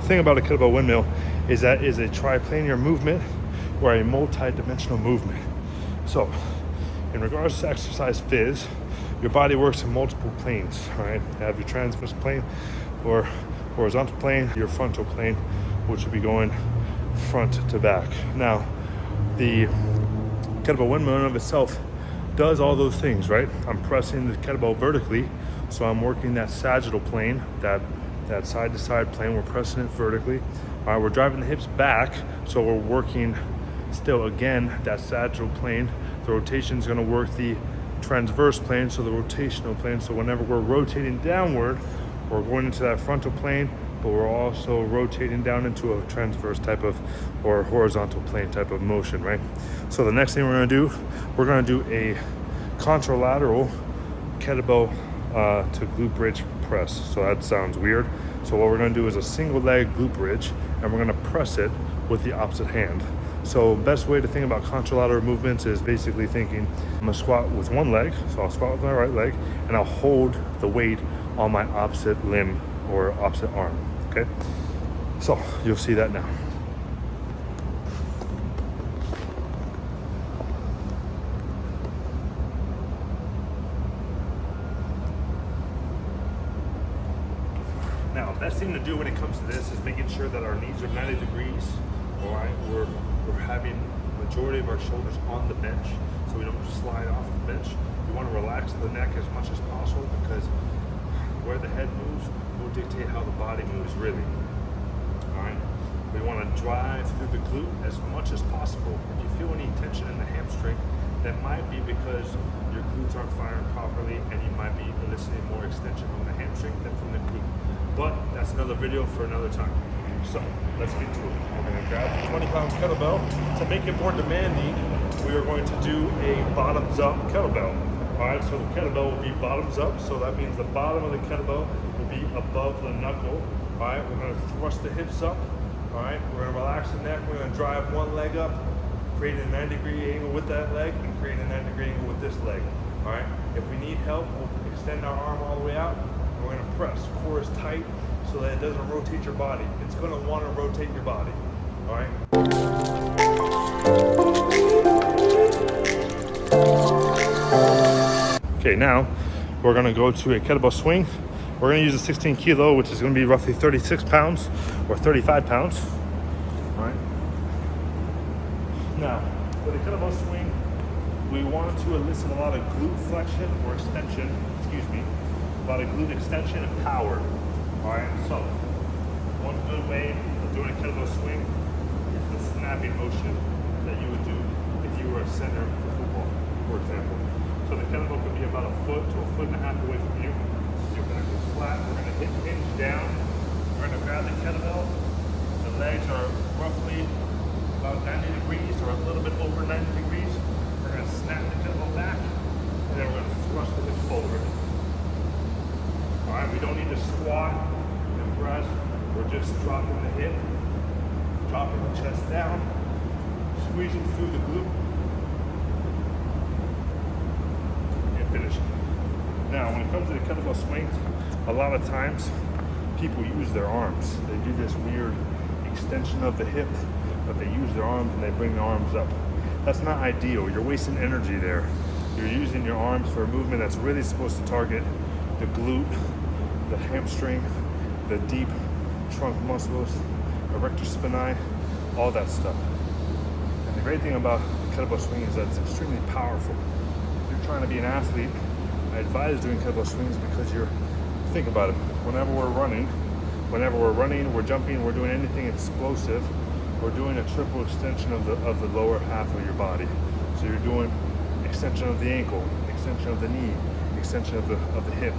thing about a kettlebell windmill is that it is a triplanar movement or a multi-dimensional movement. So in regards to exercise phys, your body works in multiple planes, all right? You have your transverse plane or horizontal plane, your frontal plane, which will be going front to back. Now, the kettlebell windmill in and of itself does all those things, right? I'm pressing the kettlebell vertically, so I'm working that sagittal plane, that side-to-side plane. We're pressing it vertically. All right, we're driving the hips back, so we're working still, again, that sagittal plane. The rotation is going to work the transverse plane, so the rotational plane. So whenever we're rotating downward, we're going into that frontal plane, but we're also rotating down into a transverse type of or horizontal plane type of motion, right? So the next thing we're going to do a contralateral kettlebell to glute bridge press. So that sounds weird. So what we're going to do is a single leg glute bridge, and we're going to press it with the opposite hand. So best way to think about contralateral movements is basically thinking I'm gonna squat with one leg. So I'll squat with my right leg and I'll hold the weight on my opposite limb or opposite arm, okay? So you'll see that now. Now, best thing to do when it comes to this is making sure that our knees are 90 degrees, all right? We're having majority of our shoulders on the bench, so we don't slide off the bench. We want to relax the neck as much as possible because where the head moves will dictate how the body moves, really. All right? We want to drive through the glute as much as possible. If you feel any tension in the hamstring, that might be because your glutes aren't firing properly and you might be eliciting more extension from the hamstring than from the glute. But that's another video for another time. So let's get to it. We're going to grab the 20-pound kettlebell. To make it more demanding, we are going to do a bottoms-up kettlebell. All right, so the kettlebell will be bottoms up, so that means the bottom of the kettlebell will be above the knuckle. All right, we're going to thrust the hips up. All right, we're going to relax the neck. We're going to drive one leg up, creating a 90-degree angle with that leg, and creating a 90-degree angle with this leg. All right, if we need help, we'll extend our arm all the way out. And we're going to press. Core is tight, so that it doesn't rotate your body. It's going to want to rotate your body, all right? Okay, now we're going to go to a kettlebell swing. We're going to use a 16 kilo, which is going to be roughly 36 pounds or 35 pounds, all right? Now, with a kettlebell swing, we want to elicit a lot of glute flexion or extension, a lot of glute extension and power. All right, so one good way of doing a kettlebell swing is the snapping motion that you would do if you were a center for football, for example. So the kettlebell could be about a foot to a foot and a half away from you. So you're gonna go flat, we're gonna hip hinge down, we're gonna grab the kettlebell. The legs are roughly about 90 degrees or a little bit over 90 degrees. We're gonna snap the kettlebell back, and then we're gonna thrust the hip forward. All right, we don't need to squat and press. We're just dropping the hip, dropping the chest down, squeezing through the glute, and finishing. Now, when it comes to the kettlebell swings, a lot of times people use their arms. They do this weird extension of the hip, but they use their arms and they bring the arms up. That's not ideal. You're wasting energy there. You're using your arms for a movement that's really supposed to target the glute, the hamstring, the deep trunk muscles, erector spinae, all that stuff. And the great thing about the kettlebell swing is that it's extremely powerful. If you're trying to be an athlete, I advise doing kettlebell swings because think about it, whenever we're running, we're jumping, we're doing anything explosive, we're doing a triple extension of the lower half of your body. So you're doing extension of the ankle, extension of the knee, extension of the hip.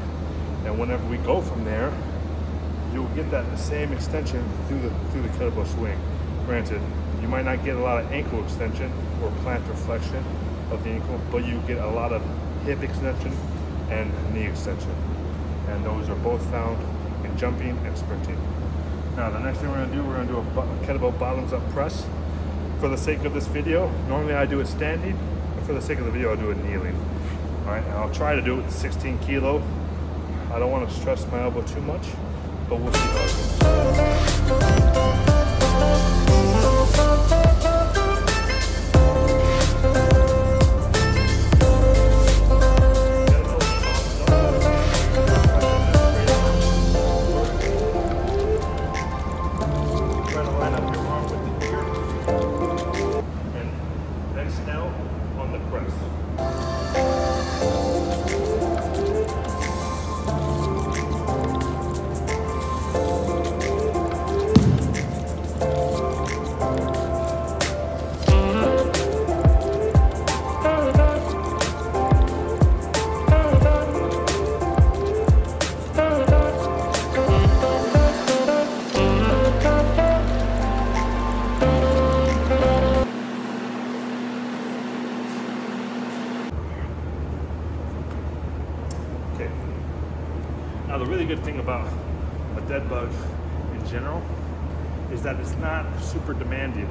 And whenever we go from there, you'll get that same extension through the kettlebell swing. Granted, you might not get a lot of ankle extension or plantar flexion of the ankle, but you get a lot of hip extension and knee extension. And those are both found in jumping and sprinting. Now, the next thing we're gonna do a kettlebell bottoms up press. For the sake of this video, normally I do it standing, but for the sake of the video, I'll do it kneeling. All right, and I'll try to do it with 16 kilo. I don't want to stress my elbow too much, but we'll see how it goes. really good thing about a dead bug in general is that it's not super demanding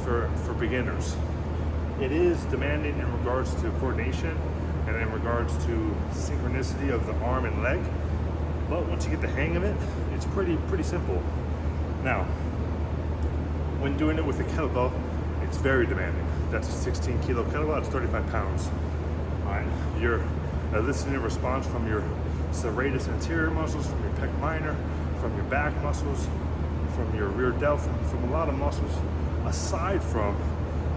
for beginners. It is demanding in regards to coordination and in regards to synchronicity of the arm and leg, but once you get the hang of it, it's pretty simple. Now, when doing it with a kettlebell, it's very demanding. That's a 16 kilo kettlebell, it's 35 pounds. All right, you're eliciting a response from your serratus anterior muscles, from your pec minor, from your back muscles, from your rear delt, from a lot of muscles, aside from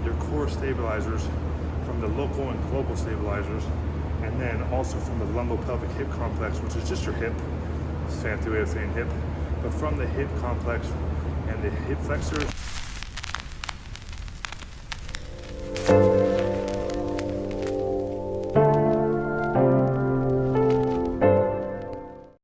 your core stabilizers, from the local and global stabilizers, and then also from the lumbopelvic hip complex, which is just your hip. It's a fancy way of saying hip, but from the hip complex and the hip flexors